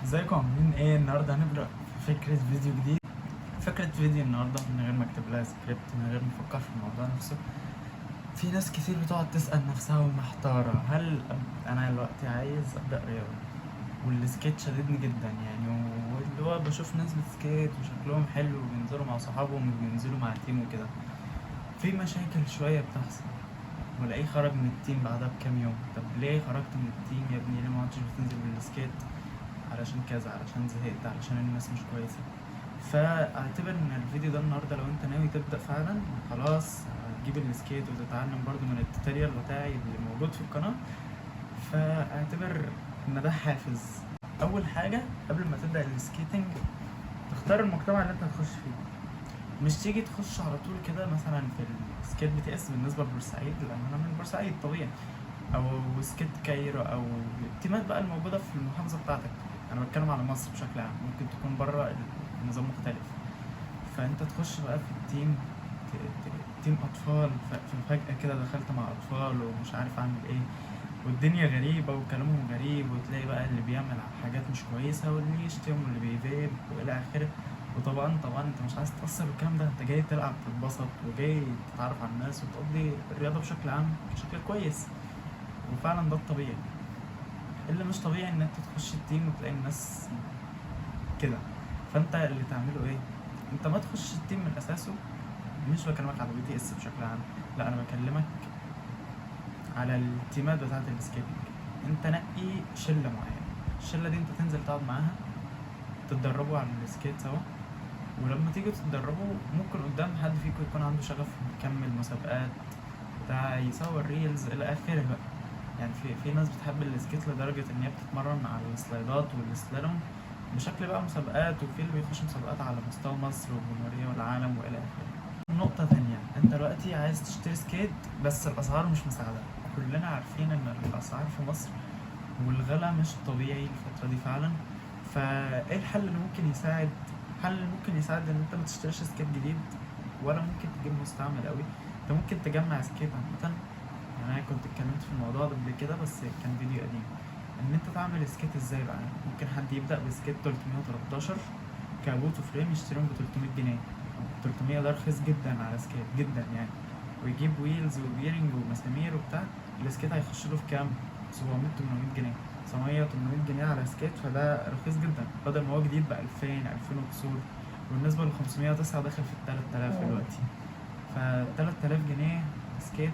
ازيكم عاملين ايه؟ النهارده هنبدأ في فكرة فيديو النهارده من غير ما اكتب لها سكريبت، من غير ما افكر في الموضوع نفسه. في ناس كتير بتقعد تسأل نفسها ومحتارة، هل انا دلوقتي عايز ابدأ رياضة والسكيت شددني جدا يعني، واللي هو بشوف ناس بتسكيت وشكلهم حلو وبينزلوا مع صحابهم وبينزلوا مع تيم وكده. في مشاكل شوية بتحصل، ولاقيه خرج من التيم بعدها بكام يوم. طب ليه خرجت من التيم يا ابني؟ ليه ما عدتش بتنزل بالسكيت؟ علشان كذا، علشان زهقت، علشان الناس مش كويسة. فاعتبر ان الفيديو ده النهارده لو انت ناوي تبدأ فعلا خلاص هتجيب السكيت وتتعلم برضو من التوتوريال بتاعي اللي موجود في القناة، فاعتبر ان ده حافز. اول حاجة قبل ما تبدأ السكيتنج، تختار المجتمع اللي انت هتخش فيه. مش تيجي تخش على طول كده مثلا في السكيت بي تي اس بالنسبة لبورسعيد، لان انا من بورسعيد طبيعي، او سكيت كايرو، او التيمات بقى الموجودة في المحافظة بتاعتك. انا بتكلم على مصر بشكل عام، ممكن تكون بره النظام مختلف. فانت تخش بقى في التيم، تيم اطفال، ففجأة كده دخلت مع اطفال ومش عارف اعمل ايه، والدنيا غريبة وكلامهم غريب، وتلاقي بقى اللي بيعمل حاجات مش كويسة واللي يشتم واللي بيفيب والى اخره. وطبعا انت مش عايز تأثر بالكلام ده، انت جاي تلعب تتبسط وجاي تتعرف على الناس وتقضي الرياضة بشكل عام بشكل كويس. وفعلا ده الطبيعي. اللي مش طبيعي ان انت تخش التيم وتلاقي الناس كده. فانت اللي تعمله ايه؟ انت ما تخش التيم من اساسه. مش بكلمك على بي تي اس بشكل عام، لا، انا بكلمك على التيمات بتاعه السكيتنج. انت نقي شله معينه، الشله دي انت تنزل تقعد معاها، تتدربوا على السكيت سوا. ولما تيجوا تتدربوا ممكن قدام حد فيكم يكون عنده شغف يكمل مسابقات بتاع، يصور ريلز الى اخره بقى. يعني في ناس بتحب السكيت لدرجه ان هي بتتمرن على السلايدات والسلالوم بشكل بقى مسابقات، وفي اللي بيخش مسابقات على مستوى مصر والجمهورية والعالم وإلى آخره. نقطة تانية، أنت دلوقتي عايز تشتري سكيت بس الأسعار مش مساعدة. كلنا عارفين إن الأسعار في مصر والغلا مش طبيعي الفترة دي فعلا. فإيه الحل اللي ممكن يساعد؟ الحل اللي ممكن يساعد إن أنت ما تشتريش سكيت جديد، ولا ممكن تجيب مستعمل قوي. أنت ممكن تجمع سكيت عامة. يعني أنا كنت اتكلمت في الموضوع ده قبل كده بس كان فيديو قديم. ان انت تعمل سكيت ازاي بقى؟ ممكن حد يبدا بسكيت 313 كابوت وفريم يشتريهم ب 300 جنيه. 300 ده رخيص جدا على سكيت جدا يعني. ويجيب ويلز وبيرنج ومسامير وبتاع، السكيت هيخش له في كام؟ 700 800 جنيه. 700 800 جنيه على سكيت، فده رخيص جدا، بدل ما هو جديد ب 2000 2000 وكسور. وبالنسبه ل 509 داخل في 3000 دلوقتي. ف 3000 جنيه سكيت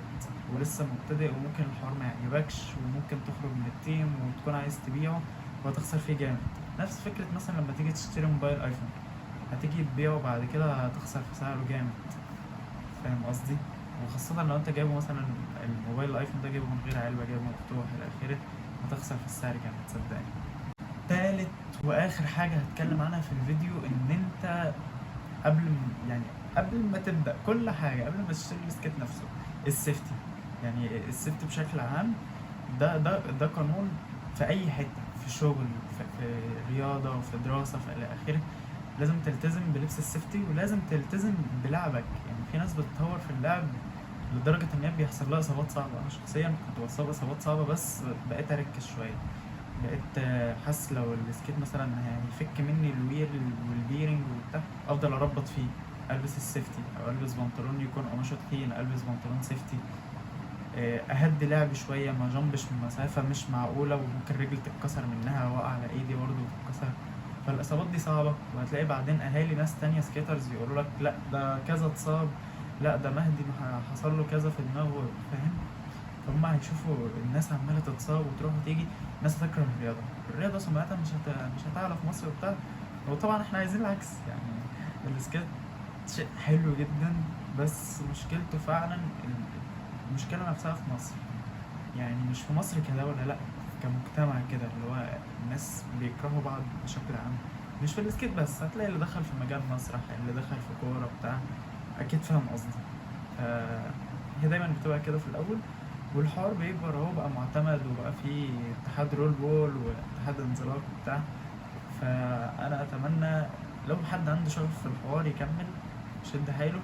ولسه مبتدئ، وممكن الحوار ما يعجبكش، وممكن تخرج من التيم وتكون عايز تبيعه وهتخسر فيه جامد. نفس فكرة مثلا لما تيجي تشتري موبايل ايفون، هتيجي تبيعه بعد كده هتخسر في سعره جامد. فاهم قصدي؟ وخاصة لو انت جايبه مثلا الموبايل الايفون ده جايبه من غير علبة، جايبه مفتوح الى اخره، هتخسر في السعر جامد صدقني. تالت واخر حاجة هتكلم عنها في الفيديو، ان انت يعني قبل ما تبدأ كل حاجة، قبل ما تشتري السكيت نفسه، السيفتي. يعني السيفتي بشكل عام ده قانون في أي حتة، في شغل، في رياضة، وفي دراسة، في إلى آخره. لازم تلتزم بلبس السيفتي، ولازم تلتزم بلعبك. يعني في ناس بتتطور في اللعب لدرجة إن هي بيحصل لها إصابات صعبة. أنا شخصيا كنت بصاب إصابات صعبة، بس بقيت أركز شوية. بقيت حاسس لو السكيت مثلا هيفك مني الوير والبيرنج وبتاع، افضل اربط فيه، البس السيفتي، او البس بنطلون يكون قماشه تخين، البس بنطلون سيفتي. اهدي لعب شويه، ما جنبش من مسافه مش معقوله وممكن رجلي تتكسر منها، واقع على ايدي برضه وتتكسر. فالاصابات دي صعبه، وهتلاقي بعدين اهالي ناس تانية سكيترز يقولوا لك لا ده كذا اتصاب، لا ده مهدي حصل له كذا في دماغه، فاهم؟ فهم هيشوفوا الناس عمالة تتصاب وتروح وتيجي، ناس تكره الرياضة سمعتها مش هتعلى في مصر وبتاع. وطبعا احنا عايزين العكس يعني. السكيت شيء حلو جدا، بس مشكلته فعلا المشكلة نفسها في مصر. يعني مش في مصر كدولة، لأ، كمجتمع كده، اللي هو الناس بيكرهوا بعض بشكل عام. مش في السكيت بس، هتلاقي اللي دخل في مجال مسرح، اللي دخل في كورة بتاع، أكيد فاهم قصدي. هي دايما بتبقى كده في الأول، والحوار بيكبر اهو، بقى معتمد، وبقى فيه اتحاد رول بول واتحاد انزلاق وبتاع. فانا اتمنى لو حد عنده شغف في الحوار يكمل، يشد حيله.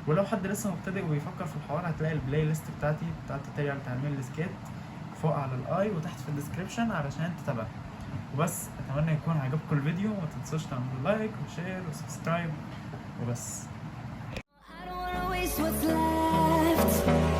ولو حد لسه مبتدئ وبيفكر في الحوار، هتلاقي البلاي ليست بتاعتي بتاعت توتوريال تعليم السكيت فوق على الاي وتحت في الديسكريبشن علشان تتابعها. وبس اتمنى يكون عجبكم الفيديو، وما تنسوش تعملوا لايك وشير وسبسكرايب وبس. I don't wanna waste what's left.